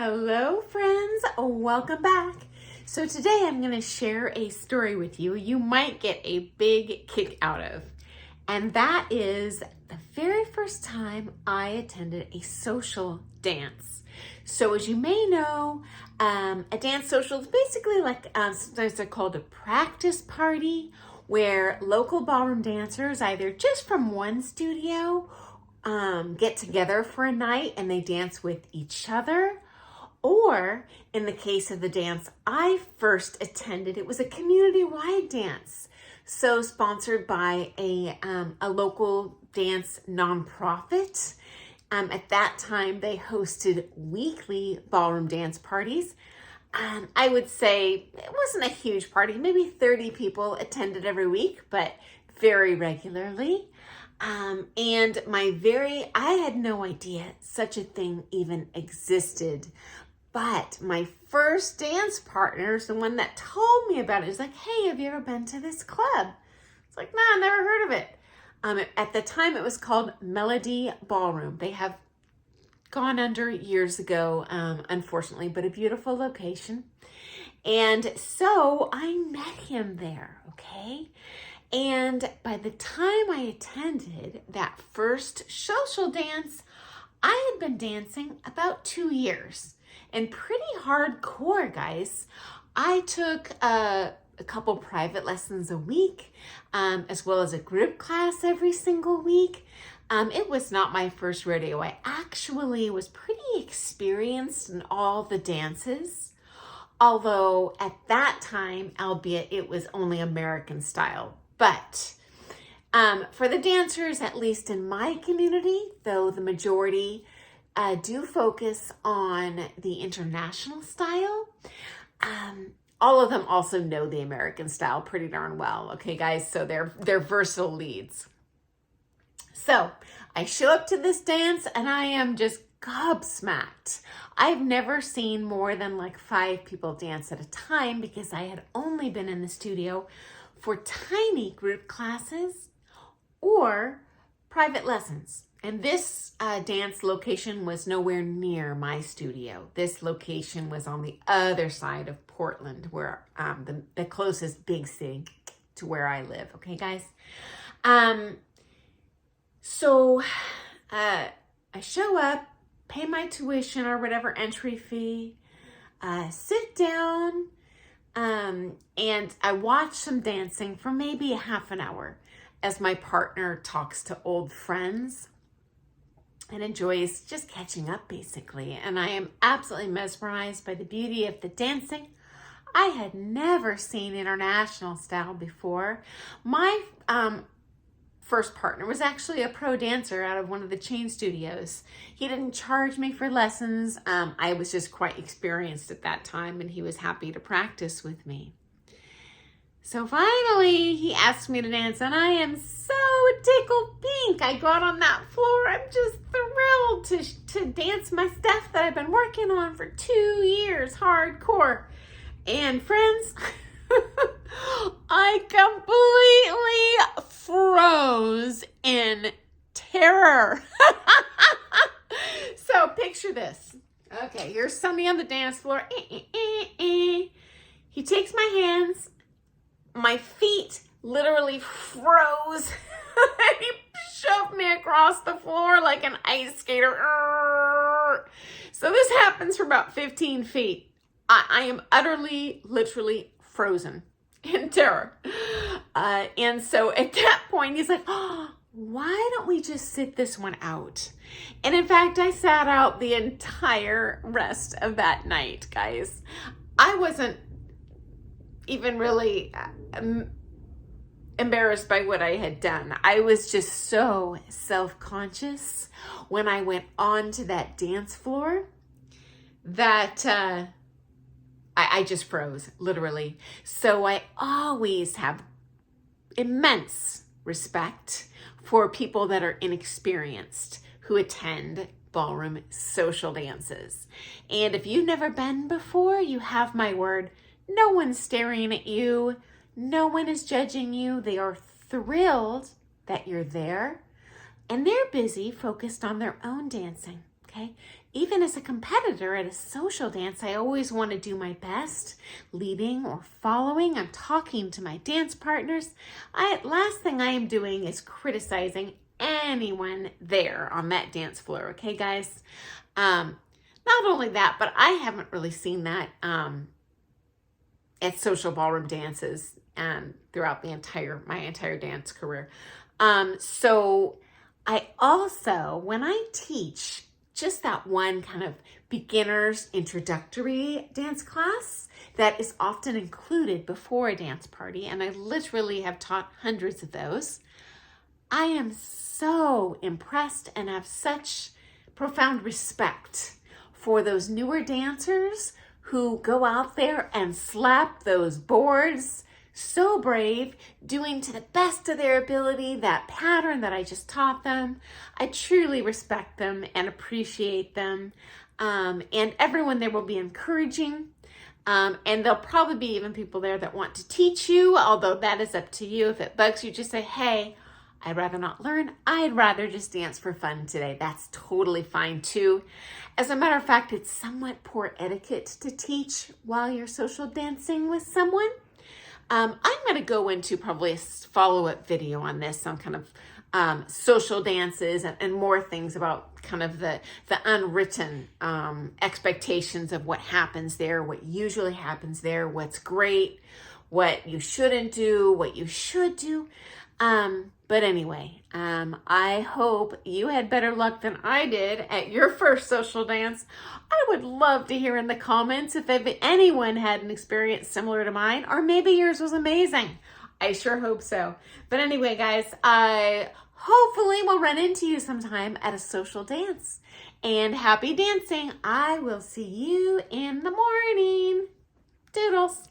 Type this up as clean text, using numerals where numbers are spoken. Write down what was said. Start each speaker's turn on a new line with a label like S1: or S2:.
S1: Hello friends, welcome back. So today I'm going to share a story with you might get a big kick out of. And that is the very first time I attended a social dance. So as you may know, a dance social is basically like sometimes they're called a practice party where local ballroom dancers, either just from one studio, get together for a night and they dance with each other. Or in the case of the dance I first attended, it was a community-wide dance. So sponsored by a local dance nonprofit. At that time, they hosted weekly ballroom dance parties. I would say it wasn't a huge party. Maybe 30 people attended every week, but very regularly. And I had no idea such a thing even existed. But my first dance partner, the one that told me about it, is like, hey, have you ever been to this club? It's like, nah, I never heard of it. At the time, it was called Melody Ballroom. They have gone under years ago, unfortunately, but a beautiful location. And so I met him there, okay? And by the time I attended that first social dance, I had been dancing about 2 years. And pretty hardcore, guys. I took a couple private lessons a week, as well as a group class every single week. It was not my first rodeo. I actually was pretty experienced in all the dances. Although at that time, albeit it was only American style. But for the dancers, at least in my community, though the majority do focus on the international style. All of them also know the American style pretty darn well. Okay, guys, so they're versatile leads. So I show up to this dance and I am just gobsmacked. I've never seen more than like 5 people dance at a time because I had only been in the studio for tiny group classes or private lessons. And this dance location was nowhere near my studio. This location was on the other side of Portland, where the closest big city to where I live. Okay, guys? So I show up, pay my tuition or whatever entry fee, sit down, and I watch some dancing for maybe a half an hour as my partner talks to old friends and enjoys just catching up, basically. And I am absolutely mesmerized by the beauty of the dancing. I had never seen international style before. My first partner was actually a pro dancer out of one of the chain studios. He didn't charge me for lessons. I was just quite experienced at that time, and he was happy to practice with me. So finally, he asked me to dance, and I am so tickled pink. I go out on that floor. I'm just thrilled to dance my stuff that I've been working on for 2 years, hardcore. And friends, I completely froze in terror. So picture this. Okay, here's somebody on the dance floor. He takes my hands. My feet literally froze. He shoved me across the floor like an ice skater. So this happens for about 15 feet. I am utterly, literally frozen in terror. And so at that point, he's like, oh, why don't we just sit this one out? And in fact, I sat out the entire rest of that night, guys. I wasn't even really embarrassed by what I had done. I was just so self-conscious when I went onto that dance floor that I just froze, literally. So I always have immense respect for people that are inexperienced who attend ballroom social dances. And if you've never been before, you have my word. No one's staring at you. No one is judging you. They are thrilled that you're there. And they're busy, focused on their own dancing, okay? even as a competitor at a social dance, I always want to do my best, leading or following. I'm talking to my dance partners. Last thing I am doing is criticizing anyone there on that dance floor. Okay, guys? Not only that, but I haven't really seen that at social ballroom dances throughout my entire dance career. So I also, when I teach just that one kind of beginner's introductory dance class that is often included before a dance party, and I literally have taught hundreds of those, I am so impressed and have such profound respect for those newer dancers who go out there and slap those boards, so brave, doing to the best of their ability that pattern that I just taught them. I truly respect them and appreciate them. And everyone there will be encouraging. And there'll probably be even people there that want to teach you, although that is up to you. If it bugs you, just say, hey, I'd rather not learn. I'd rather just dance for fun today. That's totally fine too. As a matter of fact, it's somewhat poor etiquette to teach while you're social dancing with someone. I'm going to go into probably a follow-up video on this, on kind of social dances and more things about kind of the unwritten expectations of what happens there, what usually happens there, what's great, what you shouldn't do, what you should do. But anyway, I hope you had better luck than I did at your first social dance. I would love to hear in the comments if anyone had an experience similar to mine, or maybe yours was amazing. I sure hope so. But anyway, guys, I hopefully will run into you sometime at a social dance. And happy dancing. I will see you in the morning. Doodles.